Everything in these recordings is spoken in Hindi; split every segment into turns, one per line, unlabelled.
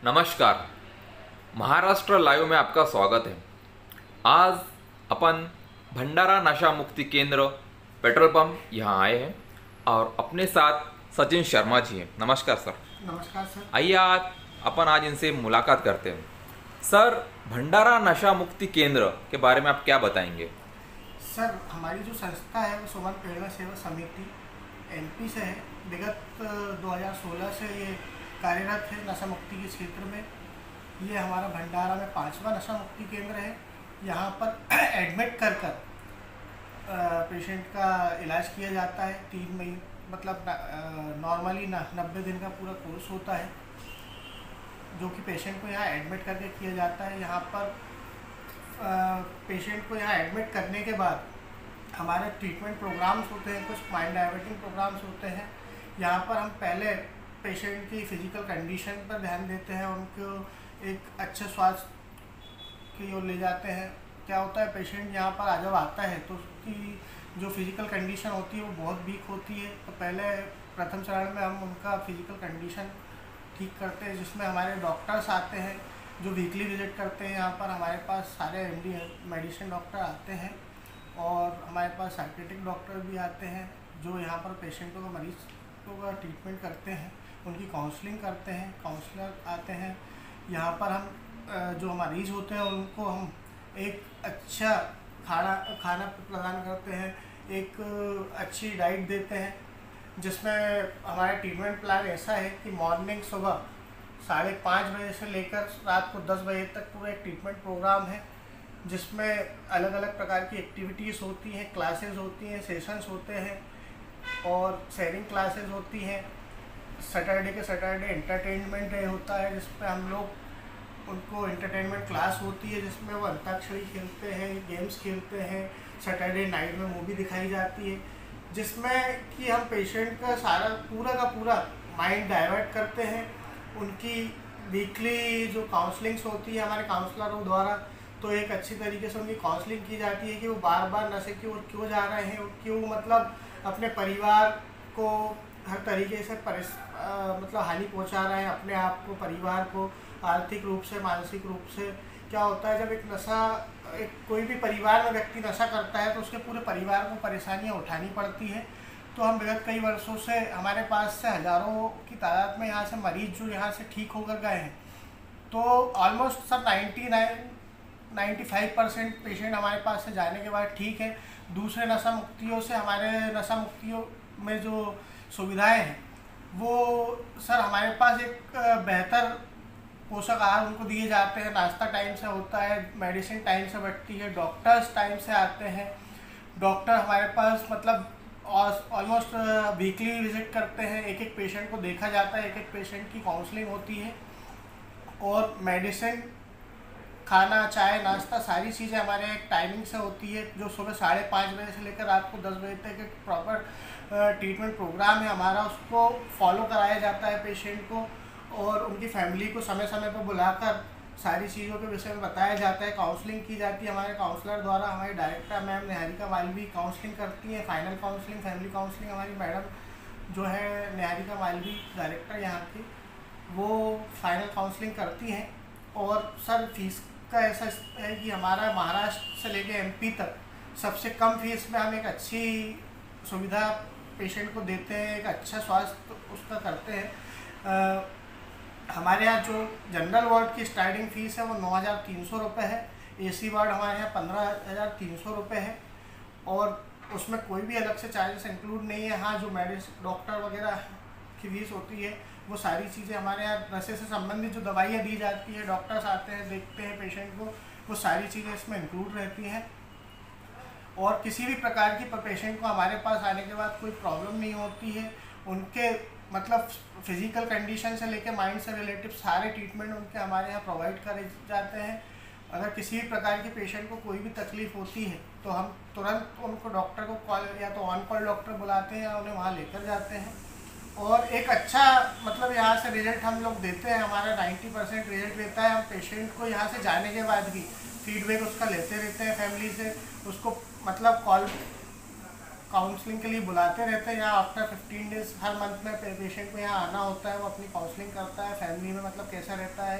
नमस्कार। महाराष्ट्र लाइव में आपका स्वागत है। आज अपन भंडारा नशा मुक्ति केंद्र पेट्रोल पंप यहाँ आए हैं और अपने साथ सचिन शर्मा जी हैं। नमस्कार सर।
नमस्कार सर।
आइए आज इनसे मुलाकात करते हैं। सर, भंडारा नशा मुक्ति केंद्र के बारे में आप क्या बताएंगे?
सर, हमारी जो संस्था है वो सुमन प्रेरणा सेवा समिति एमपी से है। विगत 2016 से ये कार्यरत है नशा मुक्ति के क्षेत्र में। ये हमारा भंडारा में 5वां नशा मुक्ति केंद्र है। यहाँ पर एडमिट कर पेशेंट का इलाज किया जाता है। 3 महीने मतलब नॉर्मली 90 दिन का पूरा कोर्स होता है, जो कि पेशेंट को यहाँ एडमिट करके किया जाता है। यहाँ पर पेशेंट को यहाँ एडमिट करने के बाद हमारे ट्रीटमेंट प्रोग्राम्स होते हैं, कुछ माइंड डाइवर्टिंग प्रोग्राम्स होते हैं। यहाँ पर हम पहले पेशेंट की फ़िज़िकल कंडीशन पर ध्यान देते हैं, उनको एक अच्छे स्वास्थ्य की ओर ले जाते हैं। क्या होता है, पेशेंट यहाँ पर जब आता है तो उसकी जो फ़िज़िकल कंडीशन होती है वो बहुत वीक होती है। तो पहले प्रथम चरण में हम उनका फ़िज़िकल कंडीशन ठीक करते हैं, जिसमें हमारे डॉक्टर्स आते हैं जो वीकली विजिट करते हैं। यहाँ पर हमारे पास सारे एमडी मेडिसिन डॉक्टर आते हैं और हमारे पास साइकेट्रिक डॉक्टर भी आते हैं, जो यहाँ पर पेशेंटों का मरीज़ों का ट्रीटमेंट करते हैं, उनकी काउंसलिंग करते हैं। काउंसलर आते हैं। यहाँ पर हम जो मरीज़ होते हैं उनको हम एक अच्छा खाना प्रदान करते हैं, एक अच्छी डाइट देते हैं, जिसमें हमारा ट्रीटमेंट प्लान ऐसा है कि मॉर्निंग सुबह 5:30 बजे से लेकर रात को 10 बजे तक पूरा एक ट्रीटमेंट प्रोग्राम है, जिसमें अलग अलग प्रकार की एक्टिविटीज़ होती हैं, क्लासेस होती हैं, सेशंस होते हैं और शेयरिंग क्लासेस होती हैं। सैटरडे के सैटरडे एंटरटेनमेंट डे होता है, जिसमें हम लोग उनको एंटरटेनमेंट क्लास होती है, जिसमें वो अंताक्षरी खेलते हैं, गेम्स खेलते हैं। सैटरडे नाइट में मूवी दिखाई जाती है, जिसमें कि हम पेशेंट का पूरा माइंड डाइवर्ट करते हैं। उनकी वीकली जो काउंसलिंग्स होती है हमारे काउंसलरों द्वारा, तो एक अच्छी तरीके से उनकी काउंसलिंग की जाती है कि वो बार बार नशे की ओर क्यों जा रहे हैं, क्यों मतलब अपने परिवार को हर तरीके से मतलब हानि पहुंचा रहे हैं, अपने आप को, परिवार को, आर्थिक रूप से, मानसिक रूप से। क्या होता है, जब कोई भी परिवार में व्यक्ति नशा करता है तो उसके पूरे परिवार को परेशानियां उठानी पड़ती हैं। तो हम विगत कई वर्षों से हमारे पास से हज़ारों की तादाद में यहाँ से मरीज जो यहाँ से ठीक होकर गए हैं। तो ऑलमोस्ट सब 95% पेशेंट हमारे पास से जाने के बाद ठीक है। दूसरे नशा मुक्तियों से हमारे नशा मुक्तियों में जो सुविधाएं हैं वो सर, हमारे पास एक बेहतर पोषक आहार उनको दिए जाते हैं। नाश्ता टाइम से होता है, मेडिसिन टाइम से बढ़ती है, डॉक्टर्स टाइम से आते हैं। डॉक्टर हमारे पास मतलब ऑलमोस्ट वीकली विजिट करते हैं। एक पेशेंट को देखा जाता है, एक पेशेंट की काउंसलिंग होती है और मेडिसिन, खाना, चाय, नाश्ता, सारी चीज़ें हमारे एक टाइमिंग से होती है, जो सुबह 5:30 बजे से लेकर रात को 10 बजे तक एक प्रॉपर ट्रीटमेंट प्रोग्राम है हमारा। उसको फॉलो कराया जाता है पेशेंट को, और उनकी फैमिली को समय समय पर बुलाकर सारी चीज़ों के विषय में बताया जाता है। काउंसलिंग की जाती है हमारे काउंसलर द्वारा। हमारी director ma'am Niharika Malvi counselling करती हैं। फाइनल काउंसलिंग, फैमिली काउंसलिंग हमारी मैडम जो है निहारिका मालवी, डायरेक्टर यहाँ की, वो फाइनल काउंसलिंग करती हैं। और सर, फीस का ऐसा है कि हमारा महाराष्ट्र से लेकर एमपी तक सबसे कम फीस में हम एक अच्छी सुविधा पेशेंट को देते हैं, एक अच्छा स्वास्थ्य उसका करते हैं। हमारे यहाँ जो जनरल वार्ड की स्टार्टिंग फ़ीस है वो 9,300 रुपये है। एसी वार्ड हमारे यहाँ 15,300 रुपये है, और उसमें कोई भी अलग से चार्जेस इंक्लूड नहीं है। हाँ, जो मेडिसिन, डॉक्टर वगैरह की फीस होती है वो सारी चीज़ें हमारे यहाँ नशे से संबंधित जो दवाइयाँ दी जाती है, डॉक्टर्स आते हैं, देखते हैं पेशेंट को, वो सारी चीज़ें इसमें इंक्लूड रहती हैं। और किसी भी प्रकार की पेशेंट को हमारे पास आने के बाद कोई प्रॉब्लम नहीं होती है। उनके मतलब फिजिकल कंडीशन से लेकर माइंड से रिलेटिव सारे ट्रीटमेंट उनके हमारे यहाँ प्रोवाइड करे जाते हैं। अगर किसी भी प्रकार के पेशेंट को कोई भी तकलीफ़ होती है तो हम तुरंत उनको डॉक्टर को कॉल या तो ऑन कॉल डॉक्टर बुलाते हैं या उन्हें वहाँ लेकर जाते हैं। और एक अच्छा मतलब यहाँ से रिजल्ट हम लोग देते हैं। हमारा 90% रिजल्ट देता है। हम पेशेंट को यहाँ से जाने के बाद भी फीडबैक उसका लेते रहते हैं फैमिली से। उसको मतलब काउंसलिंग के लिए बुलाते रहते हैं। यहाँ आफ्टर 15 डेज हर मंथ में पेशेंट को यहाँ आना होता है, वो अपनी काउंसलिंग करता है, फैमिली में मतलब कैसा रहता है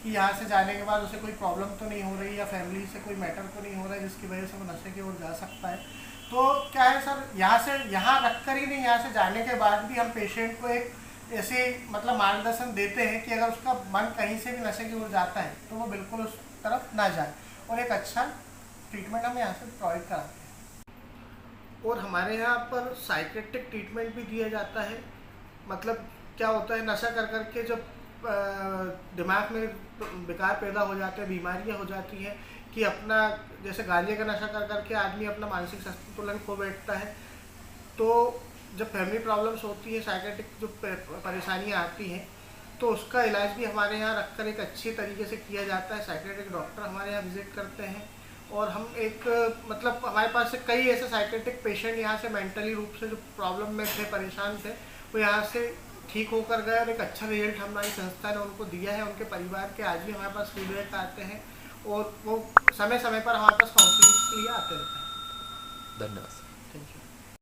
कि यहाँ से जाने के बाद उसे कोई प्रॉब्लम तो नहीं हो रही या फैमिली से कोई मैटर तो नहीं हो रहा है जिसकी वजह से वो नशे की ओर जा सकता है। तो क्या है सर, यहाँ रख कर ही नहीं, यहाँ से जाने के बाद भी हम पेशेंट को एक ऐसे मतलब मार्गदर्शन देते हैं कि अगर उसका मन कहीं से भी नशे की ओर जाता है तो वो बिल्कुल उस तरफ ना जाए, और एक अच्छा ट्रीटमेंट हम यहाँ से प्रोवाइड कराते हैं। और हमारे यहाँ पर साइकेट्रिक ट्रीटमेंट भी दिया जाता है। मतलब क्या होता है, नशा कर करके जब दिमाग में विकार पैदा हो जाते हैं, बीमारियाँ हो जाती हैं कि अपना जैसे गांजे का नशा कर करके आदमी अपना मानसिक संतुलन खो बैठता है, तो जब फैमिली प्रॉब्लम्स होती है, साइकेट्रिक जो परेशानियाँ आती हैं, तो उसका इलाज भी हमारे यहाँ रखकर एक अच्छे तरीके से किया जाता है। साइकेट्रिक डॉक्टर हमारे यहाँ विजिट करते हैं, और हम एक मतलब हमारे पास से कई ऐसे साइकेट्रिक पेशेंट यहाँ से मेंटली रूप से जो प्रॉब्लम में थे, परेशान थे, वो यहाँ से ठीक होकर गए और एक अच्छा रिजल्ट हमारी संस्था ने उनको दिया है। उनके परिवार के आज भी हमारे पास फीडबैक आते हैं, और वो समय समय पर हमारे पास काउंसलिंग के लिए आते रहते हैं।
धन्यवाद।
Thank you.